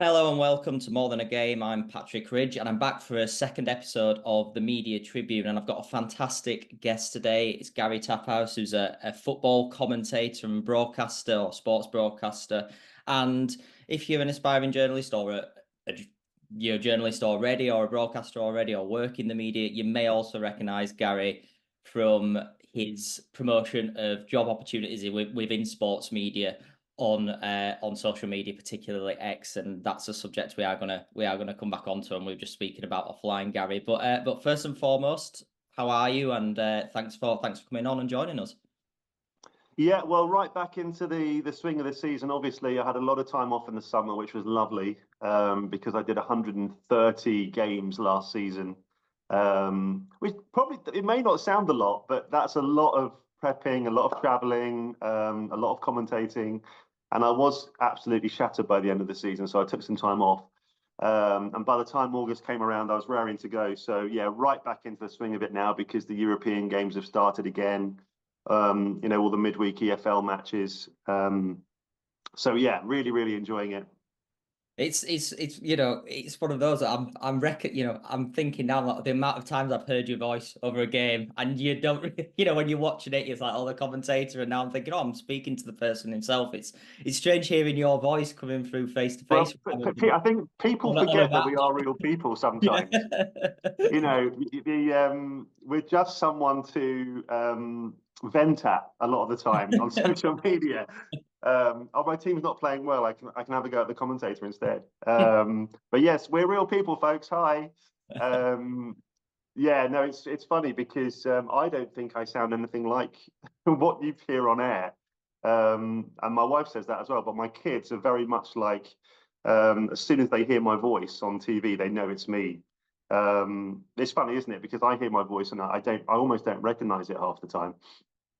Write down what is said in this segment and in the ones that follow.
Hello and welcome to More Than a Game. I'm Patric Ridge and I'm back for a second episode of the Media Tribune. And I've got a fantastic guest today. It's Gary Taphouse, who's a football commentator and broadcaster or sports broadcaster. And if you're an aspiring journalist or you're a journalist already or a broadcaster already or work in the media, you may also recognize Gary from his promotion of job opportunities within sports media on social media, particularly X, and that's a subject we are gonna come back onto, and we were just speaking about offline, Gary. But first and foremost, how are you? And thanks for coming on and joining us. Yeah, well, right back into the swing of the season. Obviously, I had a lot of time off in the summer, which was lovely because I did 130 games last season. Which probably it may not sound a lot, but that's a lot of prepping, a lot of traveling, a lot of commentating, and I was absolutely shattered by the end of the season. So I took some time off, and by the time August came around, I was raring to go. So yeah, right back into the swing of it now because the European games have started again. All the midweek EFL matches. So yeah, really, really enjoying it. It's one of those that I'm thinking now like the amount of times I've heard your voice over a game, and you don't when you're watching it, it's like, oh, the commentator, and now I'm thinking, oh, I'm speaking to the person himself. It's strange hearing your voice coming through face to Well, face I think people on a forget that we match. are real people sometimes. Yeah. We're just someone to vent at a lot of the time on social media. Oh, my team's not playing well. I can have a go at the commentator instead. But yes, we're real people, folks. Hi. Um, yeah, no, it's funny because I don't think I sound anything like what you hear on air. And my wife says that as well. But my kids are very much like, as soon as they hear my voice on TV, they know it's me. It's funny, isn't it? Because I hear my voice and I almost don't recognize it half the time.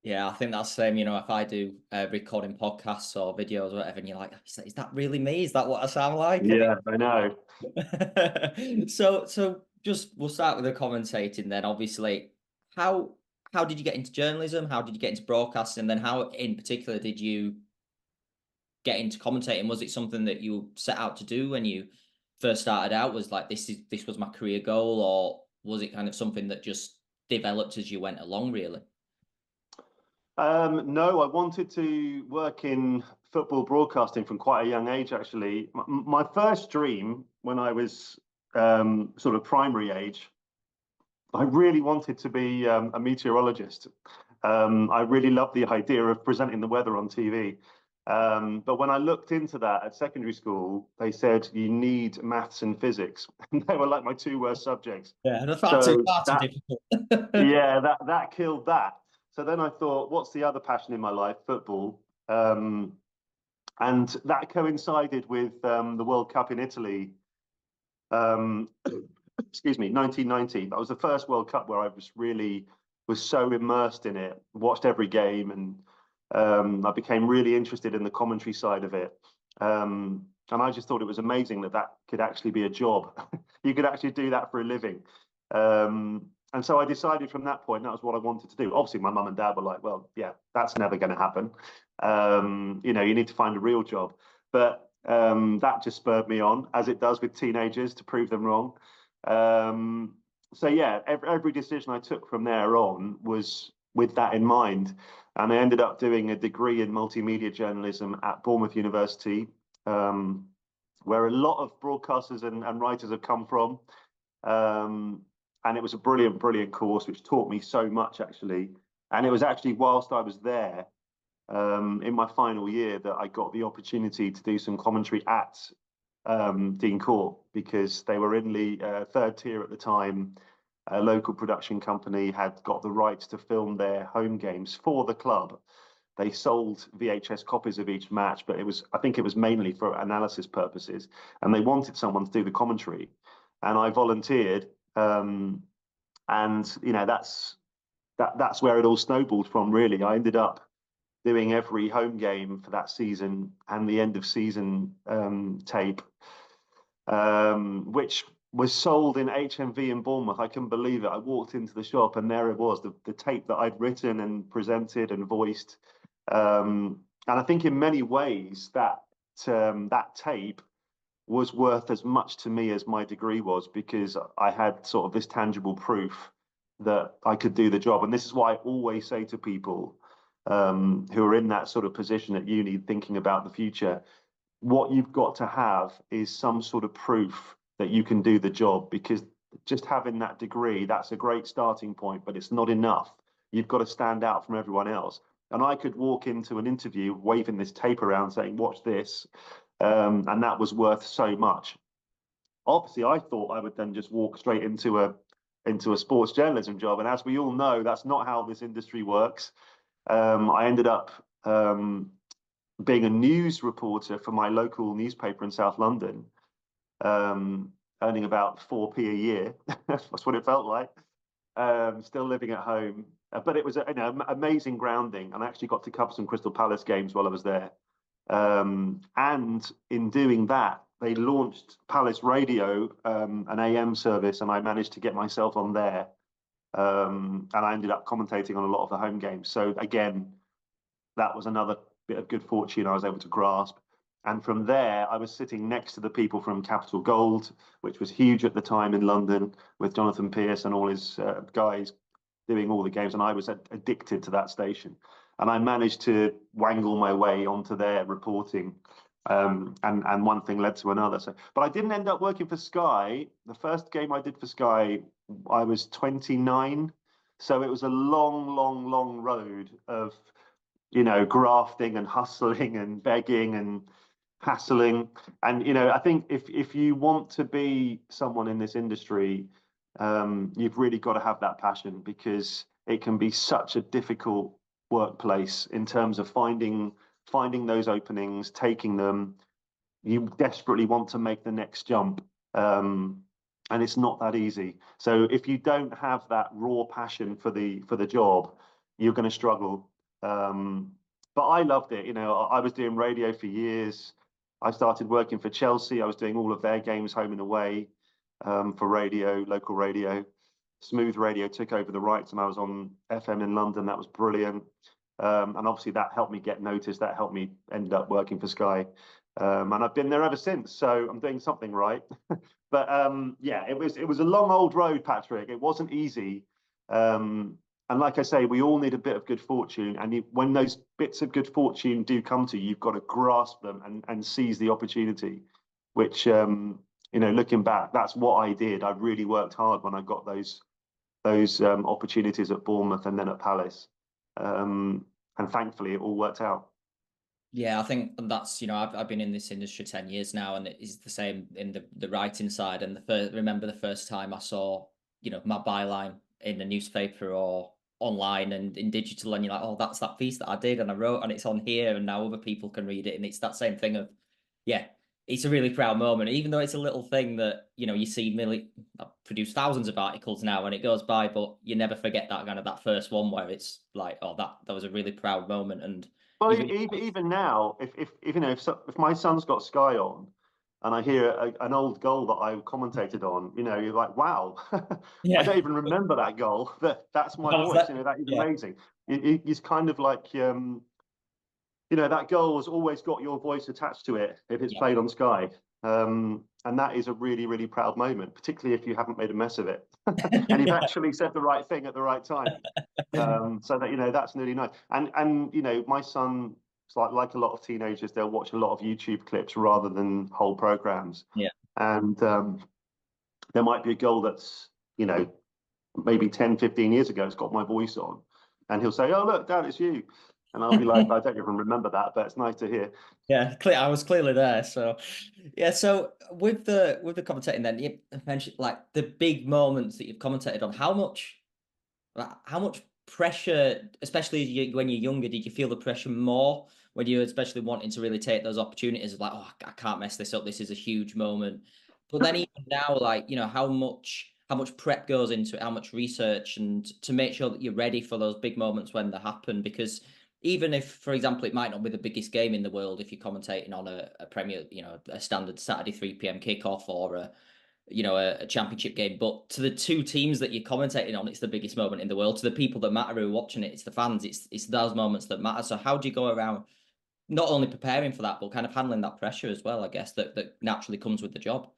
Yeah, I think that's the same. If I do recording podcasts or videos or whatever, and you're like, is that really me? Is that what I sound like? And Yeah, I know. so just we'll start with the commentating then. Obviously, how how did you get into journalism? How did you get into broadcasting? And then how in particular did you get into commentating? Was it something that you set out to do when you first started out? Was like this was my career goal, or was it kind of something that just developed as you went along, really? No, I wanted to work in football broadcasting from quite a young age, actually. My first dream when I was sort of primary age, I really wanted to be a meteorologist. I really loved the idea of presenting the weather on TV. But when I looked into that at secondary school, they said you need maths and physics. And they were like my two worst subjects. Yeah, that's So far too that, difficult. yeah, that killed that. So then I thought, what's the other passion in my life? Football. And that coincided with the World Cup in Italy. Um, excuse me, 1990. That was the first World Cup where I was so immersed in it, watched every game, and I became really interested in the commentary side of it. And I just thought it was amazing that that could actually be a job. You could actually do that for a living. And so I decided from that point that was what I wanted to do. Obviously, my mum and dad were like, "Well, yeah, that's never going to happen. You need to find a real job." But that just spurred me on, as it does with teenagers, to prove them wrong. So yeah, every decision I took from there on was with that in mind. And I ended up doing a degree in multimedia journalism at Bournemouth University, where a lot of broadcasters and writers have come from. And it was a brilliant, brilliant course, which taught me so much, actually. And it was actually whilst I was there, in my final year, that I got the opportunity to do some commentary at Dean Court because they were in the third tier at the time. A local production company had got the rights to film their home games for the club. They sold VHS copies of each match, but I think it was mainly for analysis purposes. And they wanted someone to do the commentary. And I volunteered. And that's where it all snowballed from, really. I ended up doing every home game for that season and the end of season tape, which was sold in HMV in Bournemouth. I couldn't believe it. I walked into the shop and there it was, the tape that I'd written and presented and voiced. And I think in many ways that tape was worth as much to me as my degree was, because I had sort of this tangible proof that I could do the job. And this is why I always say to people who are in that sort of position at uni, thinking about the future, what you've got to have is some sort of proof that you can do the job, because just having that degree, that's a great starting point, but it's not enough. You've got to stand out from everyone else. And I could walk into an interview waving this tape around saying, watch this. And that was worth so much. Obviously, I thought I would then just walk straight into a sports journalism job. And as we all know, that's not how this industry works. I ended up being a news reporter for my local newspaper in South London, earning about 4p a year. That's what it felt like. Still living at home, but it was amazing grounding, and I actually got to cover some Crystal Palace games while I was there. And in doing that, they launched Palace Radio, an AM service, and I managed to get myself on there. And I ended up commentating on a lot of the home games. So again, that was another bit of good fortune I was able to grasp. And from there, I was sitting next to the people from Capital Gold, which was huge at the time in London, with Jonathan Pearce and all his guys doing all the games. And I was addicted to that station. And I managed to wangle my way onto their reporting. And one thing led to another. So, but I didn't end up working for Sky. The first game I did for Sky, I was 29. So it was a long, long, long road of, grafting and hustling and begging and hassling. And, I think if you want to be someone in this industry, you've really got to have that passion, because it can be such a difficult workplace in terms of finding those openings, taking them. You desperately want to make the next jump. And it's not that easy. So if you don't have that raw passion for the job, you're going to struggle. But I loved it. I was doing radio for years. I started working for Chelsea. I was doing all of their games home and away, for radio, local radio. Smooth Radio took over the rights, and I was on FM in London. That was brilliant. And obviously that helped me get noticed. That helped me end up working for Sky. And I've been there ever since. So I'm doing something right. But yeah, it was a long old road, Patrick. It wasn't easy. And like I say, we all need a bit of good fortune. And when those bits of good fortune do come to you, you've got to grasp them and seize the opportunity, which, looking back, that's what I did. I really worked hard when I got those opportunities at Bournemouth and then at Palace. And thankfully, it all worked out. Yeah, I think that's, I've been in this industry 10 years now, and it is the same in the writing side. And remember the first time I saw, my byline in the newspaper or online and in digital, and you're like, oh, that's that piece that I did and I wrote, and it's on here, and now other people can read it. And it's that same thing of, yeah, it's a really proud moment, even though it's a little thing that, you see I produce thousands of articles now and it goes by, but you never forget that kind of that first one where it's like, oh, that was a really proud moment. And well, even now, if my son's got Sky on, and I hear an old goal that I commentated on, you're like, wow, I don't even remember that goal. That's my voice. That is amazing. It's kind of like, that goal has always got your voice attached to it if it's played on Sky. And that is a really, really proud moment, particularly if you haven't made a mess of it and you've actually said the right thing at the right time. So that, that's really nice. And my son, it's like a lot of teenagers, they'll watch a lot of YouTube clips rather than whole programs. Yeah. And there might be a goal that's, maybe 10, 15 years ago, it's got my voice on. And he'll say, oh, look, Dad, it's you. And I'll be like, I don't even remember that, but it's nice to hear. Yeah, I was clearly there. So, yeah. So with the commentating, then you mentioned like the big moments that you've commentated on. How much pressure, especially when you're younger, did you feel the pressure more when you especially wanting to really take those opportunities of like, oh, I can't mess this up. This is a huge moment. But then even now, like, how much prep goes into it, how much research, and to make sure that you're ready for those big moments when they happen. Because even if, for example, it might not be the biggest game in the world, if you're commentating on a Premier, a standard Saturday 3 p.m. kickoff or a championship game, but to the two teams that you're commentating on, it's the biggest moment in the world. To the people that matter who are watching it, it's the fans. It's those moments that matter. So how do you go around not only preparing for that, but kind of handling that pressure as well, I guess, that naturally comes with the job.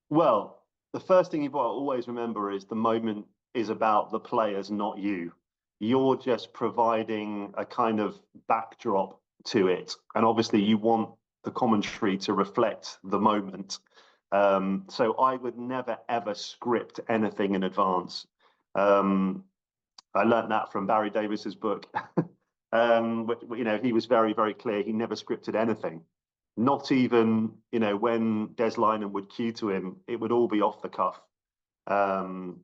Well, the first thing you've got to always remember is the moment is about the players, not you. You're just providing a kind of backdrop to it. And obviously, you want the commentary to reflect the moment. So I would never, ever script anything in advance. Um, I learned that from Barry Davis's book. He was very, very clear. He never scripted anything. Not even, when Des Lynam would cue to him, it would all be off the cuff. Um,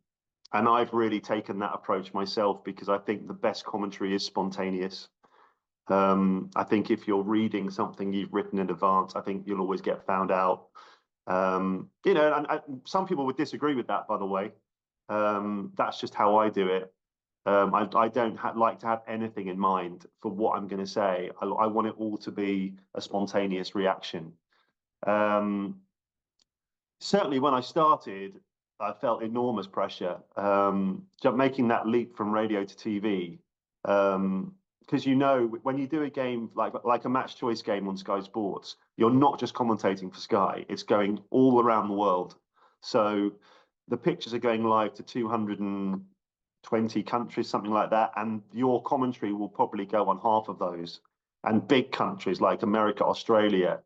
and I've really taken that approach myself because I think the best commentary is spontaneous. I think if you're reading something you've written in advance, I think you'll always get found out. And some people would disagree with that, by the way. That's just how I do it. I don't like to have anything in mind for what I'm going to say. I want it all to be a spontaneous reaction. Certainly, when I started, I felt enormous pressure. Making that leap from radio to TV, because when you do a game like a match choice game on Sky Sports, you're not just commentating for Sky; it's going all around the world. So the pictures are going live to 220 countries, something like that, and your commentary will probably go on half of those. And big countries like America, Australia,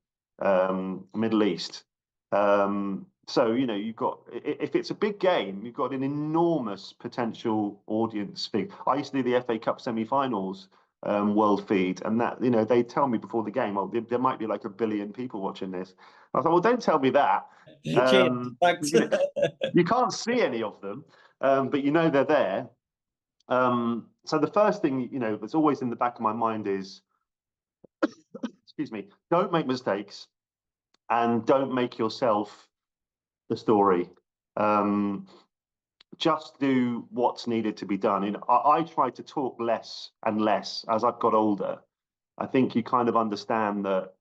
Middle East. So you've got, if it's a big game, you've got an enormous potential audience figure. I used to do the FA Cup semi-finals world feed, and that they tell me before the game, well, there might be like 1 billion people watching this. I thought, well, don't tell me that. Cheers. Thanks. You can't see any of them, but they're there. So the first thing that's always in the back of my mind is, excuse me, don't make mistakes and don't make yourself the story. Just do what's needed to be done. And I try to talk less and less as I've got older. I think you kind of understand that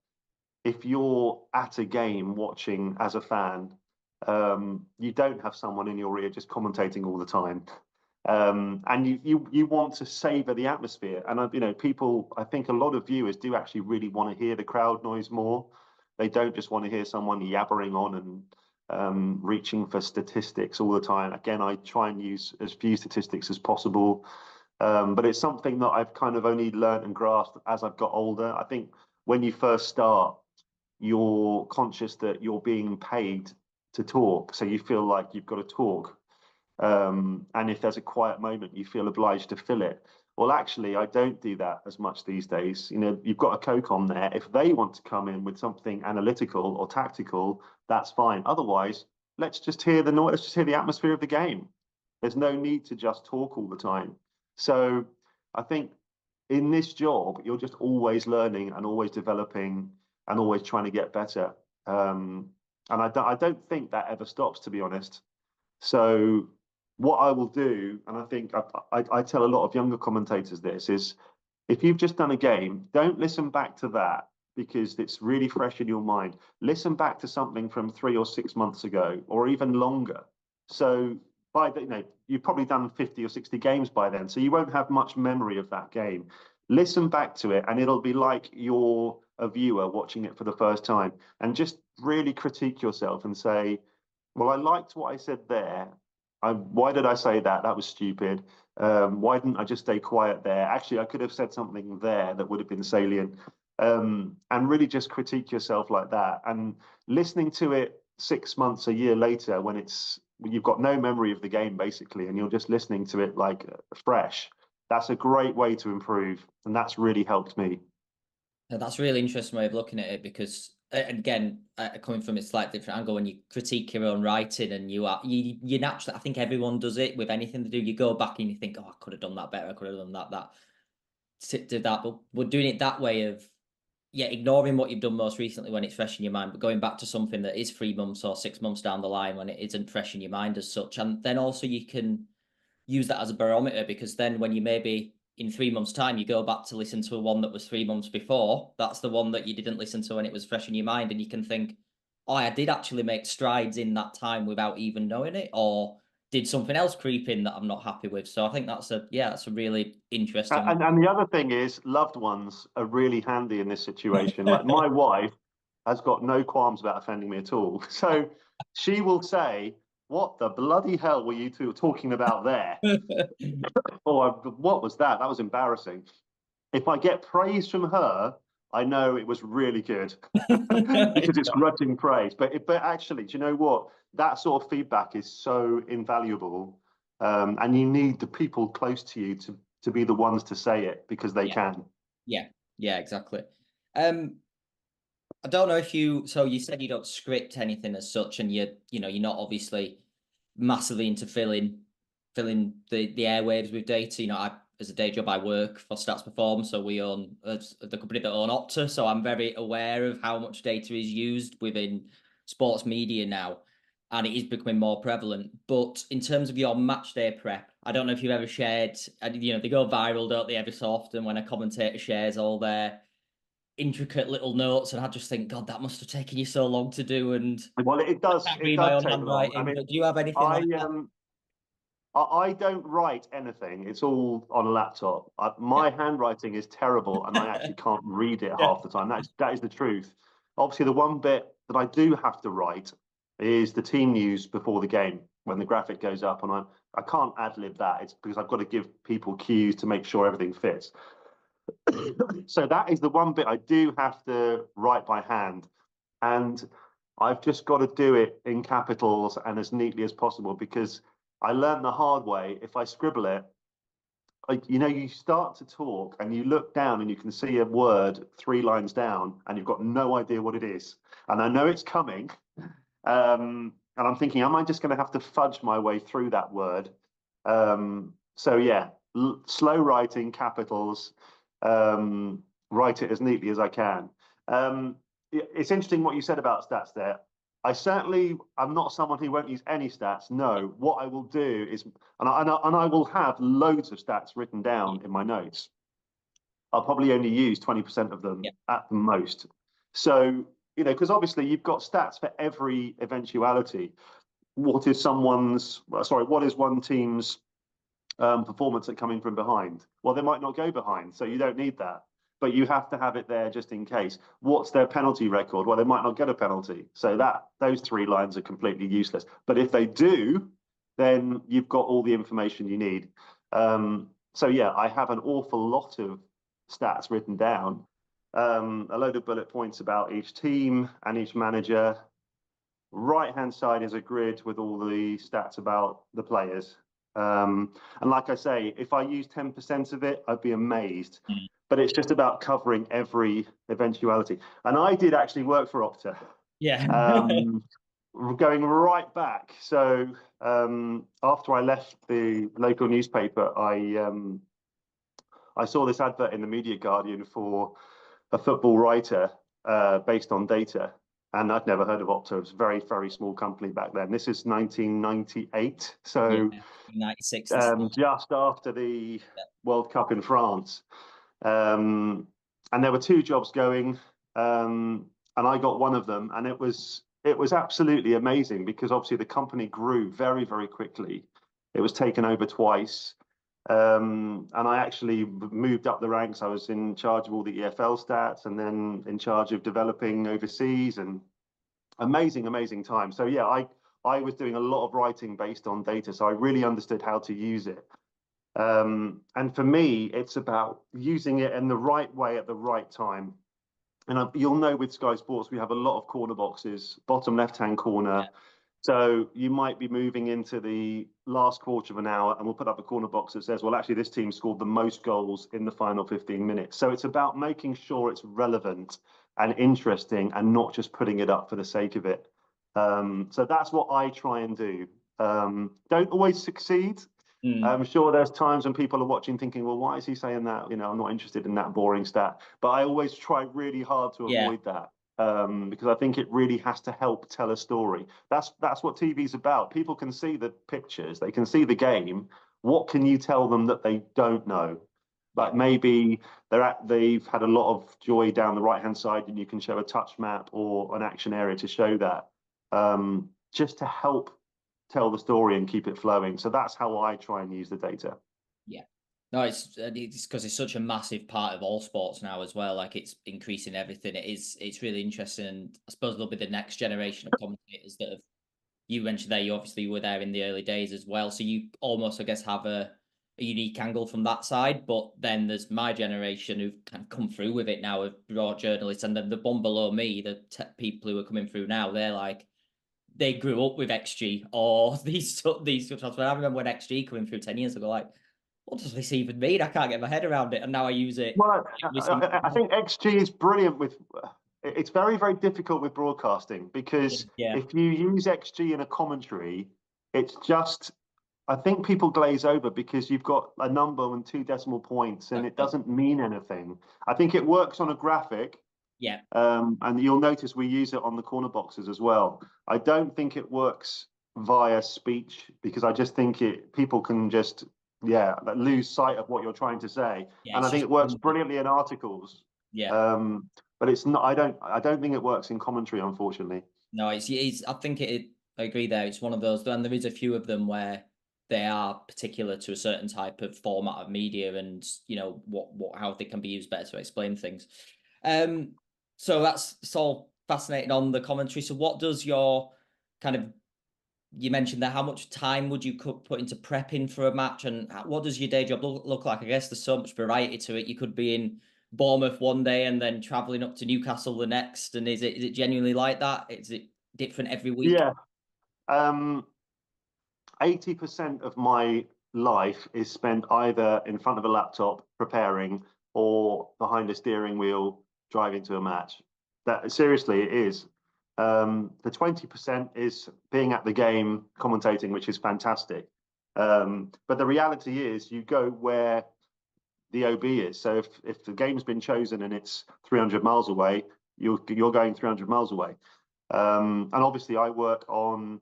if you're at a game watching as a fan, you don't have someone in your ear just commentating all the time. And you want to savor the atmosphere. And people, I think a lot of viewers do actually really want to hear the crowd noise more. They don't just want to hear someone yabbering on and reaching for statistics all the time. Again, I try and use as few statistics as possible. But it's something that I've kind of only learned and grasped as I've got older. I think when you first start, you're conscious that you're being paid to talk. So you feel like you've got to talk. And if there's a quiet moment, you feel obliged to fill it. Well, actually, I don't do that as much these days. You've got a coach on there. If they want to come in with something analytical or tactical, that's fine. Otherwise, let's just hear the noise. Let's just hear the atmosphere of the game. There's no need to just talk all the time. So I think in this job, you're just always learning and always developing and always trying to get better. And I don't think that ever stops, to be honest. So what I will do, and I think I tell a lot of younger commentators this, is if you've just done a game, don't listen back to that because it's really fresh in your mind. Listen back to something from 3 or 6 months ago, or even longer. So you've probably done 50 or 60 games by then, so you won't have much memory of that game. Listen back to it, and it'll be like you're a viewer watching it for the first time, and just really critique yourself and say, well, I liked what I said there. Why did I say that? That was stupid. Why didn't I just stay quiet there? Actually, I could have said something there that would have been salient. And really just critique yourself like that. And listening to it 6 months, a year later, when you've got no memory of the game, basically, and you're just listening to it like fresh, that's a great way to improve. And that's really helped me. That's a really interesting way of looking at it because, again, coming from a slightly different angle, when you critique your own writing and you naturally, I think everyone does it with anything to do. You go back and you think, oh, I could have done that better. I could have done that. Did that, but we're doing it that way of, ignoring what you've done most recently when it's fresh in your mind, but going back to something that is 3 months or 6 months down the line when it isn't fresh in your mind as such. And then also you can use that as a barometer because then when you maybe in 3 months' time, you go back to listen to one that was 3 months before. That's the one that you didn't listen to when it was fresh in your mind. And you can think, oh, I did actually make strides in that time without even knowing it. Or did something else creep in that I'm not happy with. So I think that's a really interesting one. And the other thing is, loved ones are really handy in this situation. Like my wife has got no qualms about offending me at all. So she will say, "What the bloody hell were you two talking about there?" Or "What was that? That was embarrassing." If I get praise from her, I know it was really good because it's grudging praise. But actually, do you know what? That sort of feedback is so invaluable, and you need the people close to you to be the ones to say it because they Yeah, can. yeah, yeah, exactly. Um, I don't know if so you said you don't script anything as such, and you're not obviously massively into filling the airwaves with data. As a day job, I work for Stats Perform, so we own the company that own Opta, so I'm very aware of how much data is used within sports media now, and it is becoming more prevalent. But in terms of your match day prep, I don't know if you've ever shared, they go viral, don't they, every so often when a commentator shares all their intricate little notes, and I just think, God, that must have taken you so long to do, and Well, I can't it read my does own take long. I handwriting. mean, But do you have anything I like that? I don't write anything. It's all on a laptop. Yeah. My handwriting is terrible, and I actually can't read it Yeah. half the time. That is the truth. Obviously, the one bit that I do have to write is the team news before the game when the graphic goes up, and I can't ad lib that. It's because I've got to give people cues to make sure everything fits. So that is the one bit I do have to write by hand, and I've just got to do it in capitals and as neatly as possible because I learned the hard way. If I scribble it, you start to talk and you look down and you can see a word 3 lines down and you've got no idea what it is. And I know it's coming. And I'm thinking, am I just going to have to fudge my way through that word? So yeah, slow writing, capitals, write it as neatly as I can. It's interesting what you said about stats there. I'm not someone who won't use any stats. No, what I will do is, and I will have loads of stats written down in my notes. I'll probably only use 20% of them Yeah. at the most. So, because obviously you've got stats for every eventuality. What is one team's performance at coming from behind? Well, they might not go behind, so you don't need that. But you have to have it there just in case. What's their penalty record? Well, they might not get a penalty. So those 3 lines are completely useless. But if they do, then you've got all the information you need. So yeah, I have an awful lot of stats written down, a load of bullet points about each team and each manager. Right hand side is a grid with all the stats about the players. And like I say, if I use 10% of it, I'd be amazed. Mm. But it's just about covering every eventuality. And I did actually work for Opta, Yeah. um, going right back. So after I left the local newspaper, I saw this advert in the Media Guardian for a football writer based on data. And I'd never heard of Opta. It was a very, very small company back then. This is 1998. Yeah. So 96 this year. just after the World Cup in France. And there were 2 jobs going, and I got one of them, and it was absolutely amazing because obviously the company grew very, very quickly. It was taken over twice. And I actually moved up the ranks. I was in charge of all the EFL stats and then in charge of developing overseas, and amazing, amazing time. So yeah, I was doing a lot of writing based on data, so I really understood how to use it. And for me, it's about using it in the right way at the right time. And you'll know with Sky Sports, we have a lot of corner boxes, bottom left-hand corner. Yeah. So you might be moving into the last quarter of an hour, and we'll put up a corner box that says, well, actually, this team scored the most goals in the final 15 minutes. So it's about making sure it's relevant and interesting and not just putting it up for the sake of it. So that's what I try and do. Don't always succeed. Mm. I'm sure there's times when people are watching thinking, well, why is he saying that? I'm not interested in that boring stat. But I always try really hard to Yeah. avoid that because I think it really has to help tell a story. That's what TV's about. People can see the pictures, they can see the game. What can you tell them that they don't know? Yeah. Like maybe they've had a lot of joy down the right hand side, and you can show a touch map or an action area to show that, just to help tell the story and keep it flowing. So that's how I try and use the data. Yeah. No, it's because it's such a massive part of all sports now as well. Like it's increasing everything. It's really interesting. And I suppose there'll be the next generation of commentators that have, you mentioned there, you obviously were there in the early days as well. So you almost, I guess, have a unique angle from that side. But then there's my generation who've kind of come through with it now of broad journalists. And then the one below me, the people who are coming through now, they're like, they grew up with XG or these stuff. I remember when XG coming through 10 years ago, like, what does this even mean? I can't get my head around it. And now I use it. Well, I think XG is brilliant with. It's very, very difficult with broadcasting because Yeah. if you use XG in a commentary, it's just. I think people glaze over because you've got a number and 2 decimal points, and it doesn't mean anything. I think it works on a graphic. Yeah. And you'll notice we use it on the corner boxes as well. I don't think it works via speech because I just think people can just lose sight of what you're trying to say. Yeah, And I it's think just it works brilliantly in articles. yeah. But it's not. I don't think it works in commentary, unfortunately. No, it's I think I agree there. It's one of those, and there is a few of them where they are particular to a certain type of format of media, and you know how they can be used better to explain things. So that's all fascinating on the commentary. So what does your kind of, you mentioned that, how much time would you put into prepping for a match, and what does your day job look like? I guess there's so much variety to it. You could be in Bournemouth one day and then traveling up to Newcastle the next. And is it genuinely like that? Is it different every week? Yeah. 80% of my life is spent either in front of a laptop preparing or behind a steering wheel driving to a match. That seriously, it is. The 20% is being at the game commentating, which is fantastic. But the reality is, you go where the OB is. So if the game's been chosen and it's 300 miles away, you're going 300 miles away. And obviously, I work on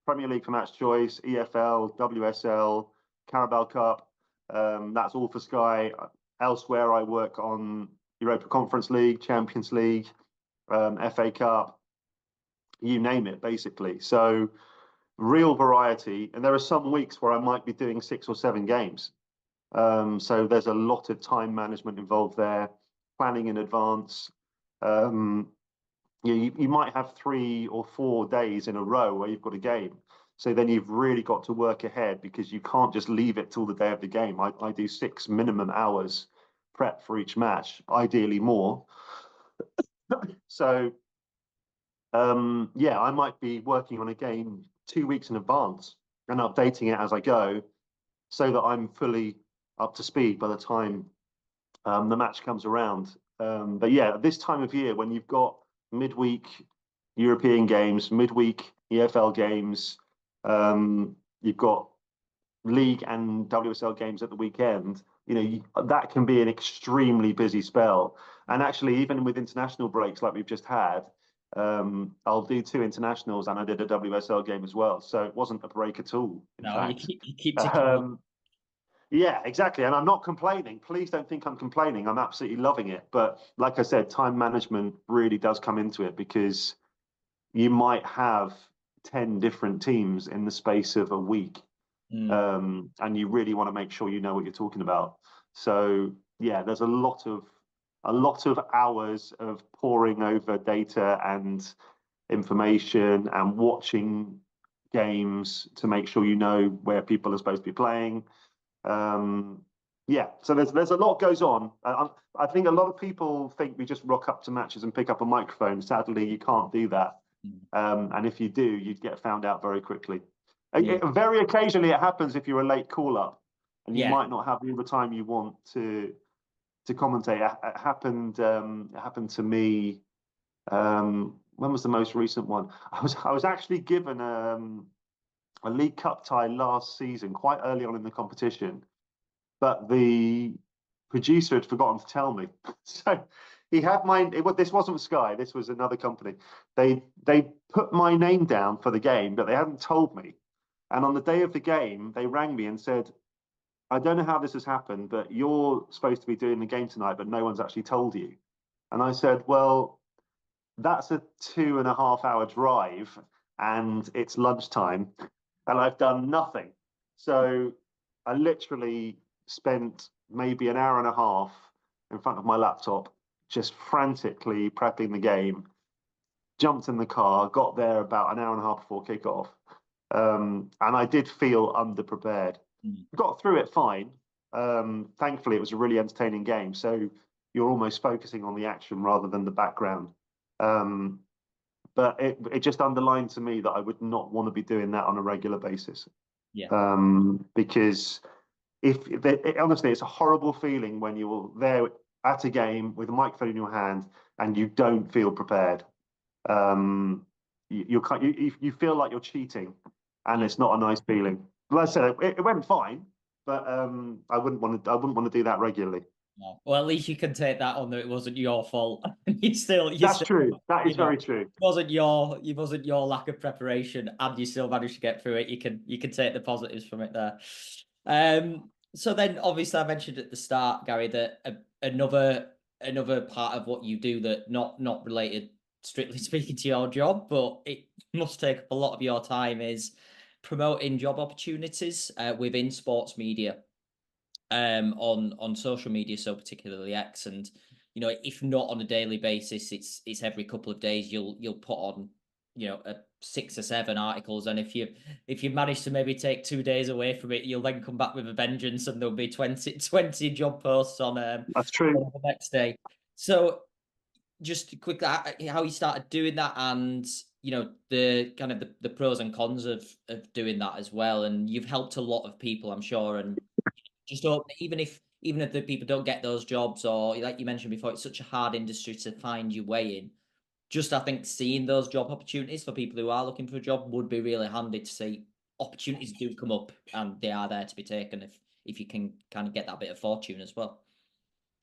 Premier League for Match Choice, EFL, WSL, Carabao Cup. That's all for Sky. Elsewhere, I work on Europa Conference League, Champions League, FA Cup, you name it, basically. So real variety. And there are some weeks where I might be doing 6 or 7 games. So there's a lot of time management involved there, planning in advance. You might have 3 or 4 days in a row where you've got a game. So then you've really got to work ahead because you can't just leave it till the day of the game. I do 6 minimum hours prep for each match, ideally more. So I might be working on a game 2 weeks in advance and updating it as I go so that I'm fully up to speed by the time the match comes around. But yeah, this time of year when you've got midweek European games, midweek EFL games, you've got league and WSL games at the weekend, that can be an extremely busy spell. And actually, even with international breaks like we've just had, I'll do 2 internationals and I did a WSL game as well. So it wasn't a break at all, in fact. You keep ticking. Yeah, exactly. And I'm not complaining. Please don't think I'm complaining. I'm absolutely loving it. But like I said, time management really does come into it because you might have 10 different teams in the space of a week. And you really want to make sure you know what you're talking about. So yeah, there's a lot of hours of poring over data and information and watching games to make sure you know where people are supposed to be playing. So there's a lot goes on. I think a lot of people think we just rock up to matches and pick up a microphone. Sadly, you can't do that. And if you do, you'd get found out very quickly. Very occasionally, it happens if you're a late call up, and you might not have all the time you want to commentate. It happened. It happened to me. When was the most recent one? I was actually given a League Cup tie last season, quite early on in the competition, but the producer had forgotten to tell me. So he had this wasn't Sky, this was another company. They put my name down for the game, but they hadn't told me. And on the day of the game, they rang me and said, I don't know how this has happened, but you're supposed to be doing the game tonight, but no one's actually told you. And I said, well, that's a 2.5 hour drive and it's lunchtime. and I've done nothing. So I literally spent maybe an hour and a half in front of my laptop, just frantically prepping the game. Jumped in the car, got there about an hour and a half before kickoff, and I did feel underprepared. Mm. Got through it fine. Thankfully, it was a really entertaining game, so you're almost focusing on the action rather than the background. Um, but it just underlined to me that I would not want to be doing that on a regular basis. Yeah. Because honestly, it's a horrible feeling when you're there at a game with a microphone in your hand and you don't feel prepared. You feel like you're cheating, and it's not a nice feeling. Like I said, it went fine, but I wouldn't want to do that regularly. No. Well, at least you can take that on that it wasn't your fault. You That's still, true. That is you know, very true. it wasn't your lack of preparation, and you still managed to get through it. You can take the positives from it there. So then obviously I mentioned at the start, Gary, that another part of what you do that not related strictly speaking to your job, but it must take up a lot of your time is promoting job opportunities within sports media on social media, so particularly X, and if not on a daily basis, it's every couple of days you'll put on 6 or 7 articles, and if you manage to maybe take 2 days away from it, you'll then come back with a vengeance, and there'll be 20 job posts on That's true. the next day. So just quickly, how you started doing that, and the kind of the pros and cons of doing that as well, and you've helped a lot of people, I'm sure, and just hope that even if the people don't get those jobs, or like you mentioned before, it's such a hard industry to find your way in. Just I think seeing those job opportunities for people who are looking for a job would be really handy to see opportunities do come up and they are there to be taken if you can kind of get that bit of fortune as well.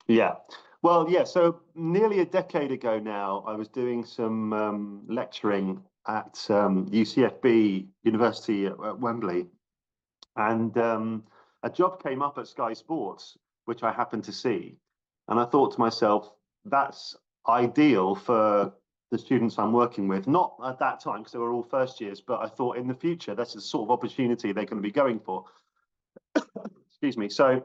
Yeah. Well, yeah. So nearly a decade ago now, I was doing some lecturing at UCFB University at Wembley, and a job came up at Sky Sports, which I happened to see, and I thought to myself, that's ideal for the students I'm working with. Not at that time because they were all first years, but I thought in the future that's the sort of opportunity they're going to be going for. Excuse me. So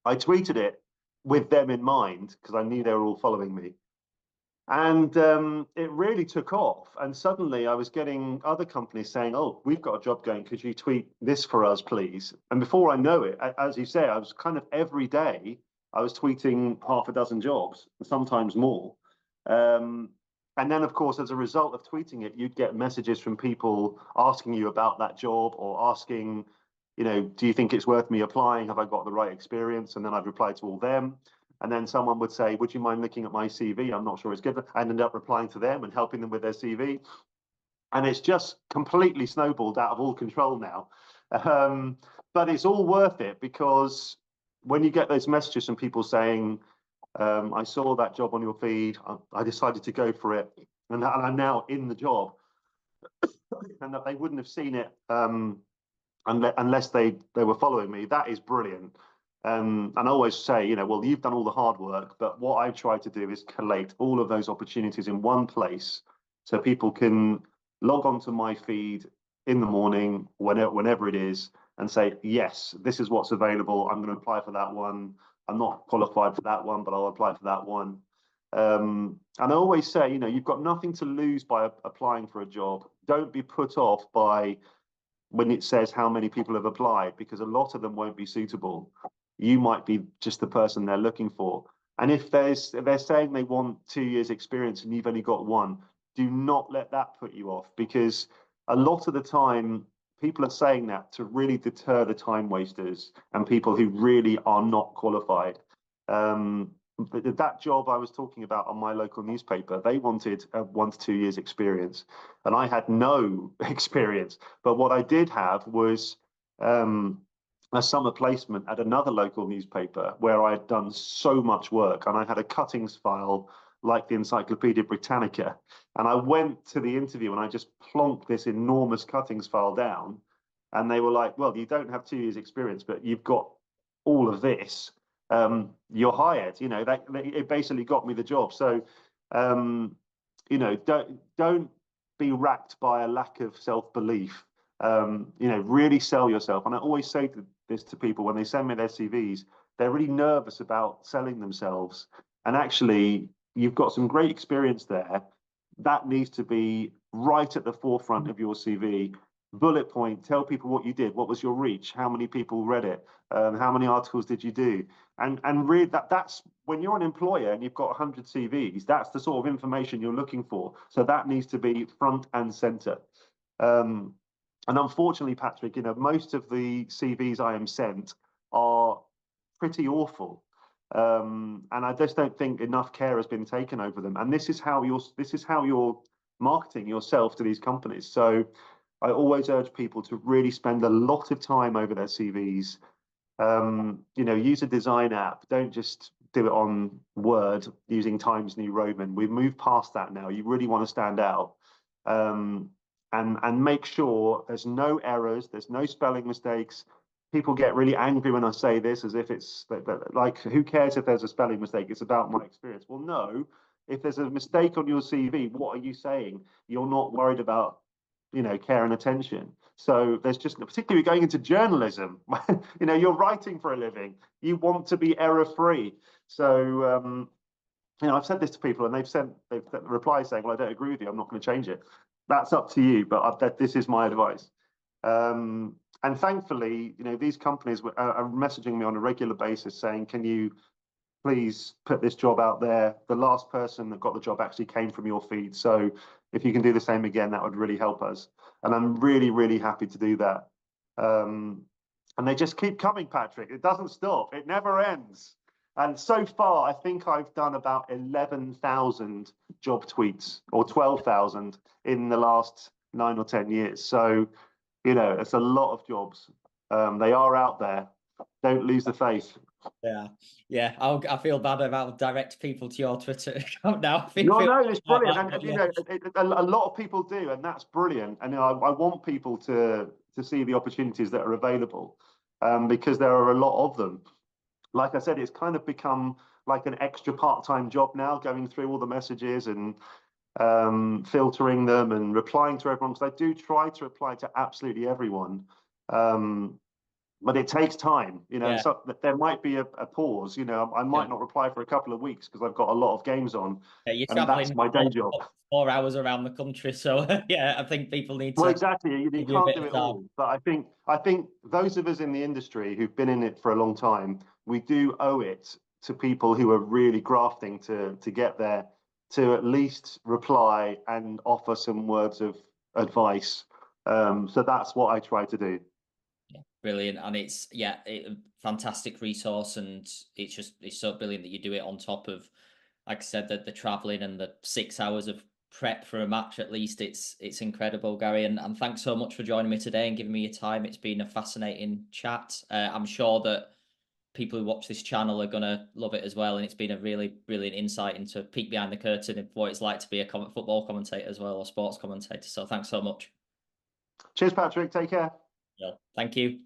I tweeted it with them in mind because I knew they were all following me. And it really took off. And suddenly I was getting other companies saying, oh, we've got a job going. Could you tweet this for us, please? And before I know it, as you say, I was kind of every day, I was tweeting half a dozen jobs, sometimes more. And then, of course, as a result of tweeting it, you'd get messages from people asking you about that job or asking, do you think it's worth me applying? Have I got the right experience? And then I'd reply to all them. And then someone would say, would you mind looking at my CV? I'm not sure it's good. I ended up replying to them and helping them with their CV. And it's just completely snowballed out of all control now. But it's all worth it because when you get those messages from people saying, I saw that job on your feed, I decided to go for it, and I'm now in the job, and that they wouldn't have seen it unless they were following me. That is brilliant. And I always say, well, you've done all the hard work, but what I try to do is collate all of those opportunities in one place so people can log onto my feed in the morning, whenever it is, and say, yes, this is what's available. I'm going to apply for that one. I'm not qualified for that one, but I'll apply for that one. And I always say, you've got nothing to lose by applying for a job. Don't be put off by when it says how many people have applied, because a lot of them won't be suitable. You might be just the person they're looking for. And if they're saying they want 2 years experience and you've only got one, do not let that put you off, because a lot of the time people are saying that to really deter the time wasters and people who really are not qualified. That job I was talking about on my local newspaper, they wanted a 1 to 2 years experience, and I had no experience. But what I did have was a summer placement at another local newspaper where I had done so much work, and I had a cuttings file like the Encyclopedia Britannica. And I went to the interview and I just plonked this enormous cuttings file down, and they were like, well, you don't have 2 years experience, but you've got all of this. You're hired. It basically got me the job. So don't be racked by a lack of self-belief. Really sell yourself. And I always say this to people when they send me their CVs, they're really nervous about selling themselves. And actually, you've got some great experience there. That needs to be right at the forefront of your CV. Bullet point, tell people what you did, what was your reach, how many people read it, how many articles did you do, and read that. That's when you're an employer and you've got 100 CVs. That's the sort of information you're looking for. So that needs to be front and center. Um, and unfortunately, Patrick, most of the CVs I am sent are pretty awful. And I just don't think enough care has been taken over them. And this is how you're marketing yourself to these companies. So I always urge people to really spend a lot of time over their CVs. Use a design app. Don't just do it on Word using Times New Roman. We've moved past that now. You really want to stand out. And make sure there's no errors, there's no spelling mistakes. People get really angry when I say this, as if it's like, who cares if there's a spelling mistake? It's about my experience. Well, no, if there's a mistake on your CV, what are you saying? You're not worried about, care and attention. So there's just, particularly going into journalism, you're writing for a living. You want to be error free. So, I've said this to people and they've sent replies saying, well, I don't agree with you. I'm not going to change it. That's up to you. But this is my advice. And thankfully, these companies are messaging me on a regular basis saying, can you please put this job out there? The last person that got the job actually came from your feed. So if you can do the same again, that would really help us. And I'm really, really happy to do that. And they just keep coming, Patrick. It doesn't stop. It never ends. And so far, I think I've done about 11,000 job tweets or 12,000 in the last 9 or 10 years. So, it's a lot of jobs. They are out there. Don't lose the faith. Yeah. I feel bad about direct people to your Twitter account now. No, it's brilliant, That, and a lot of people do, and that's brilliant. And I want people to see the opportunities that are available, because there are a lot of them. Like I said, it's kind of become like an extra part-time job now, going through all the messages and filtering them and replying to everyone, because I do try to reply to absolutely everyone. But it takes time, yeah. so there might be a pause, I might not reply for a couple of weeks because I've got a lot of games on, Yeah, you're and that's traveling my day job. 4 hours around the country. So yeah, I think people need Well, to exactly. You give you a can't bit do of it time. all. But I think those of us in the industry who've been in it for a long time, we do owe it to people who are really grafting to get there, to at least reply and offer some words of advice. So that's what I try to do. Yeah, brilliant. And it's fantastic resource, and it's so brilliant that you do it on top of, like I said, the traveling and the 6 hours of prep for a match. At least it's incredible, Gary, and thanks so much for joining me today and giving me your time. It's been a fascinating chat. I'm sure that people who watch this channel are gonna love it as well, and it's been a really brilliant insight into peek behind the curtain of what it's like to be a football commentator as well, or sports commentator. So thanks so much. Cheers, Patrick. Take care. Yeah, thank you.